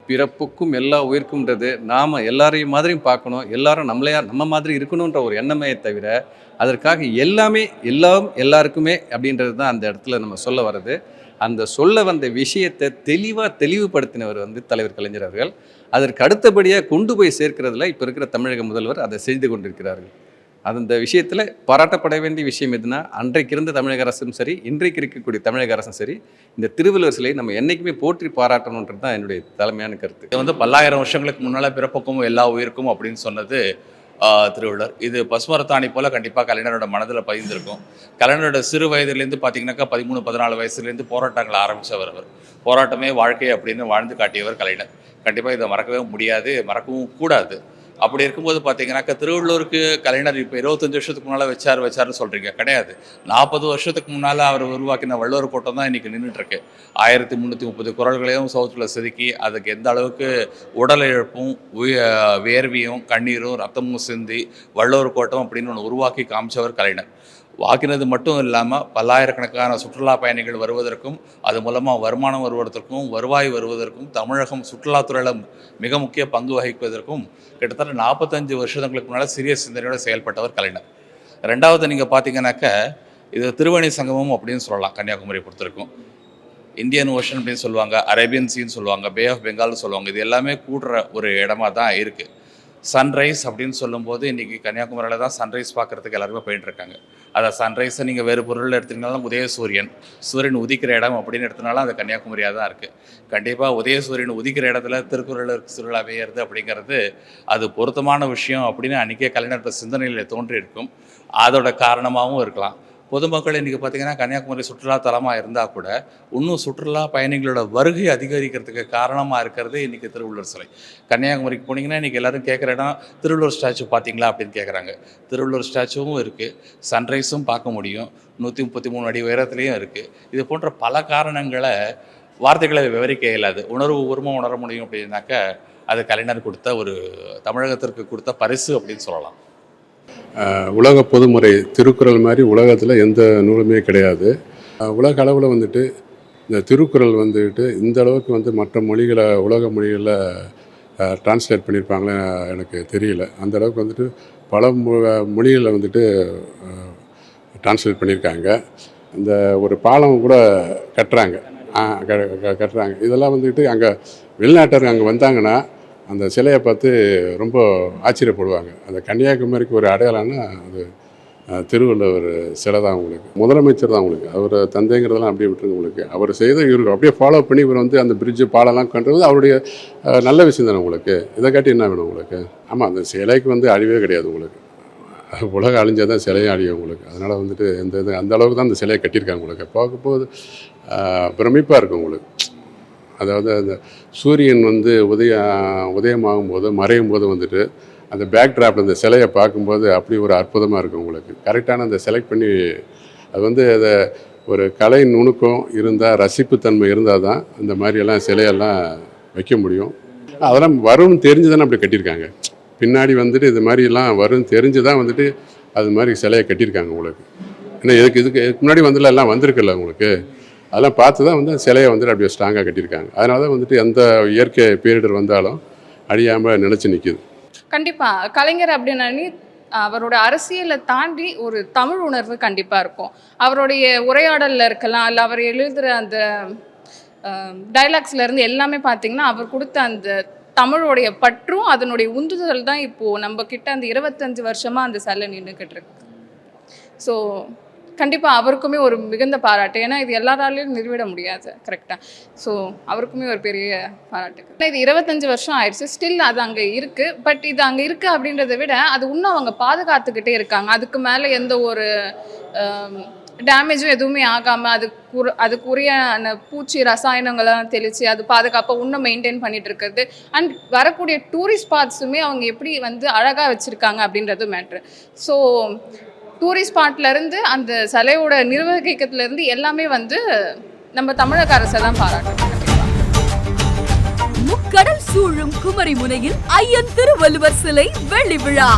பிறப்புக்கும் எல்லா உயிர்க்கும்ன்றது நாம் எல்லாரையும் மாதிரியும் பார்க்கணும், எல்லாரும் நம்ம மாதிரி இருக்கணுன்ற ஒரு எண்ணமே தவிர அதற்காக எல்லாம் எல்லாருக்குமே அப்படின்றது தான் அந்த இடத்துல நம்ம சொல்ல வர்றது. அந்த சொல்ல வந்த விஷயத்தை தெளிவுபடுத்தினவர் தலைவர் கலைஞர் அவர்கள். அதற்கு அடுத்தபடியாக கொண்டு போய் சேர்க்கிறதுல இப்போ இருக்கிற தமிழக முதல்வர் அதை செய்து கொண்டிருக்கிறார்கள். அந்த விஷயத்தில் பாராட்டப்பட வேண்டிய விஷயம் எதுனா, அன்றைக்கு இருந்த தமிழக அரசும் சரி, இன்றைக்கு இருக்கக்கூடிய தமிழக அரசும் சரி, இந்த திருவள்ளுவர் சிலையை நம்ம என்றைக்குமே போற்றி பாராட்டணுன்றது தான் என்னுடைய தலைமையான கருத்து. இது பல்லாயிரம் வருஷங்களுக்கு முன்னால் பிறப்புக்கும் எல்லா உயிருக்கும் அப்படின்னு சொன்னது திருவள்ளுவர். இது பசுமரத்தாணி போல் கண்டிப்பாக கலைஞரோட மனதில் பதிந்திருக்கும். கலைஞரோட சிறு வயதுலேருந்து பார்த்தீங்கன்னாக்கா 13-14 வயசுலேருந்து போராட்டங்களை ஆரம்பித்தவர். அவர் போராட்டமே வாழ்க்கை அப்படின்னு வாழ்ந்து காட்டியவர் கலைஞர். கண்டிப்பாக இதை மறக்கவே முடியாது, மறக்கவும் கூடாது. அப்படி இருக்கும்போது பார்த்தீங்கன்னாக்கா திருவள்ளுவருக்கு கலைஞர் இப்போ 25 வருஷத்துக்கு முன்னால் வச்சாருன்னு சொல்கிறீங்க, கிடையாது. 40 வருஷத்துக்கு முன்னால் அவர் உருவாக்கின வள்ளுவர் கோட்டம் தான் இன்றைக்கி நின்றுட்டுருக்கு. 1330 குறள்களையும் சவுத்தில் செதுக்கி அதுக்கு எந்த அளவுக்கு உடல் இழப்பும் வேர்வியும் கண்ணீரும் ரத்தமும் சிந்தி வள்ளுவர் கோட்டம் அப்படின்னு ஒன்று உருவாக்கி காமிச்சவர் கலைஞர். வாக்கினது மட்டும் இல்லாமல் பல்லாயிரக்கணக்கான சுற்றுலா பயணிகள் வருவதற்கும் அது மூலமாக வருமானம் வருவதற்கும் வருவாய் வருவதற்கும் தமிழகம் சுற்றுலாத்துறையில் மிக முக்கிய பங்கு வகிப்பதற்கும் கிட்டத்தட்ட 45 வருஷங்களுக்கு முன்னால் சிறிய சிந்தனையோடு செயல்பட்டவர் கலைஞர். ரெண்டாவது நீங்கள் பார்த்தீங்கன்னாக்க இது திருவேணி சங்கமம் அப்படின்னு சொல்லலாம். கன்னியாகுமரி பொறுத்திருக்கும் இந்தியன் ஓஷன் அப்படின்னு சொல்லுவாங்க, அரேபியன் சீன்னு சொல்லுவாங்க, பே ஆஃப் பெங்கால்னு சொல்லுவாங்க. இது எல்லாமே கூடுற ஒரு இடமா தான் இருக்குது. சன்ரைஸ் அப்படின்னு சொல்லும்போது இன்றைக்கி கன்னியாகுமரியில் தான் சன்ரைஸ் பார்க்குறதுக்கு எல்லாருமே போயிட்டுருக்காங்க. அதை சன்ரைஸை நீங்கள் வேறு பொருளில் எடுத்திங்கனாலும் சூரியன் உதிக்கிற இடம் அப்படின்னு எடுத்தனாலும் அது கன்னியாகுமரியாக தான் இருக்குது. கண்டிப்பாக சூரியன் உதிக்கிற இடத்துல திருக்குறள் சுருள் அமையிறது அப்படிங்கிறது அது பொருத்தமான விஷயம் அப்படின்னு அன்றைக்கே கலைஞர் சிந்தனையில் தோன்றியிருக்கும். அதோட காரணமாகவும் இருக்கலாம். பொதுமக்கள் இன்றைக்கி பார்த்திங்கன்னா கன்னியாகுமரி சுற்றுலா தலமாக இருந்தால் கூட இன்னும் சுற்றுலா பயணிகளோட வருகை அதிகரிக்கிறதுக்கு காரணமாக இருக்கிறது இன்றைக்கி திருவள்ளுவர் சிலை. கன்னியாகுமரிக்கு போனீங்கன்னா இன்றைக்கி எல்லோரும் கேட்குற இடம் திருவள்ளுவர் ஸ்டாச்சு பார்த்தீங்களா அப்படின்னு கேட்குறாங்க. திருவள்ளுவர் ஸ்டாச்சுவும் இருக்குது, சன்ரைஸும் பார்க்க முடியும், 133 அடி உயரத்துலேயும் இருக்குது. இது போன்ற பல காரணங்களை வார்த்தைகளை விவரிக்க இயலாது. உணர்வு பூர்வமாக உணர முடியும் அப்படின்னாக்க அது கலைஞர் கொடுத்த ஒரு தமிழகத்திற்கு கொடுத்த பரிசு அப்படின்னு சொல்லலாம். உலக பொதுமுறை திருக்குறள் மாதிரி உலகத்தில் எந்த நூலுமே கிடையாது. உலக அளவில் இந்த திருக்குறள் இந்த அளவுக்கு மற்ற மொழிகளை உலக மொழிகளில் டிரான்ஸ்லேட் பண்ணியிருப்பாங்களே எனக்கு தெரியல. அந்த அளவுக்கு பல மொழிகளில் டிரான்ஸ்லேட் பண்ணியிருக்காங்க. இந்த ஒரு பாலம் கூட கட்டுறாங்க. இதெல்லாம் அங்கே வெளிநாட்டர் அங்கே வந்தாங்கன்னா அந்த சிலையை பார்த்து ரொம்ப ஆச்சரியப்படுவாங்க. அந்த கன்னியாகுமரிக்கு ஒரு அடையாளம்னா அது திருவள்ளுவர் சிலை தான். உங்களுக்கு முதலமைச்சர் தான். உங்களுக்கு அவர் தந்தைங்கிறதெல்லாம் அப்படியே விட்டுருங்க. உங்களுக்கு அவர் செய்த இவருக்கு அப்படியே ஃபாலோ பண்ணி இவர் அந்த பிரிட்ஜு பாலம்லாம் கண்டுறது அவருடைய நல்ல விஷயம் தானே. உங்களுக்கு இதை காட்டி என்ன வேணும் உங்களுக்கு? ஆமாம், அந்த சிலைக்கு அழிவே கிடையாது. உங்களுக்கு உலகம் அழிஞ்சால் தான் சிலையும் அழியும் உங்களுக்கு. அதனால் அந்த அளவுக்கு தான் அந்த சிலையை கட்டியிருக்காங்க. உங்களுக்கு பார்க்கும்போது பிரமிப்பாக இருக்கும் உங்களுக்கு. அதாவது அந்த சூரியன் உதயமாகும் போது மறையும் போது அந்த பேக் ட்ராப்பில் அந்த சிலையை பார்க்கும்போது அப்படி ஒரு அற்புதமாக இருக்கும் உங்களுக்கு. கரெக்டான அந்த செலக்ட் பண்ணி அது அதை ஒரு கலை நுணுக்கம் இருந்தால், ரசிப்புத்தன்மை இருந்தால் தான் அந்த மாதிரியெல்லாம் சிலையெல்லாம் வைக்க முடியும். அதெல்லாம் வரும்னு தெரிஞ்சு தானே அப்படி கட்டியிருக்காங்க. பின்னாடி இது மாதிரிலாம் வரும்னு தெரிஞ்சு தான் அது மாதிரி சிலையை கட்டியிருக்காங்க உங்களுக்கு. ஏன்னா இதுக்கு முன்னாடி எல்லாம் வந்திருக்குல்ல உங்களுக்கு. அதெல்லாம் பார்த்து தான் சிலையை அப்படியே ஸ்ட்ராங்காக கட்டியிருக்காங்க. அதனால தான் எந்த இயற்கை பேரிடர் வந்தாலும் அழியாமல் நினச்சி நிற்கிது. கண்டிப்பாக கலைஞர் அப்படின்னா அவரோட அரசியலை தாண்டி ஒரு தமிழ் உணர்வு கண்டிப்பாக இருக்கும். அவருடைய உரையாடலில் இருக்கலாம், இல்லை அவர் எழுதுகிற அந்த டைலாக்ஸ்லேருந்து எல்லாமே பார்த்திங்கன்னா அவர் கொடுத்த அந்த தமிழோடைய பற்றும் அதனுடைய உந்துதல் தான் இப்போது நம்ம கிட்ட அந்த 25 வருஷமாக அந்த சிலை நின்றுக்கிட்டு இருக்கு. ஸோ கண்டிப்பாக அவருக்குமே ஒரு மிகுந்த பாராட்டு. ஏன்னா இது எல்லாராலையும் நிறுவிட முடியாது. கரெக்டாக. ஸோ அவருக்குமே ஒரு பெரிய பாராட்டு. இது 25 வருஷம் ஆயிடுச்சு, ஸ்டில் அது அங்கே இருக்குது. பட் இது அங்கே இருக்குது அப்படின்றத விட அது இன்னும் அவங்க பாதுகாத்துக்கிட்டே இருக்காங்க. அதுக்கு மேலே எந்த ஒரு டேமேஜும் எதுவுமே ஆகாமல் அதுக்குரிய அந்த பூச்சி ரசாயனங்கள்லாம் தெளித்து அது பாதுகாப்பாக இன்னும் மெயின்டைன் பண்ணிகிட்டு இருக்கிறது. அண்ட் வரக்கூடிய டூரிஸ்ட் ஸ்பாட்ஸுமே அவங்க எப்படி அழகாக வச்சுருக்காங்க அப்படின்றது மேட்ரு. ஸோ டூரிஸ்ட் ஸ்பாட்லேருந்து அந்த சிலையோட நிர்வகிக்கிறதுலேருந்து எல்லாமே நம்ம தமிழக அரசை தான் பாராட்டணும். முக்கடல் சூழும் குமரி முனையில் ஐயன் திருவள்ளுவர் சிலை வெள்ளி விழா.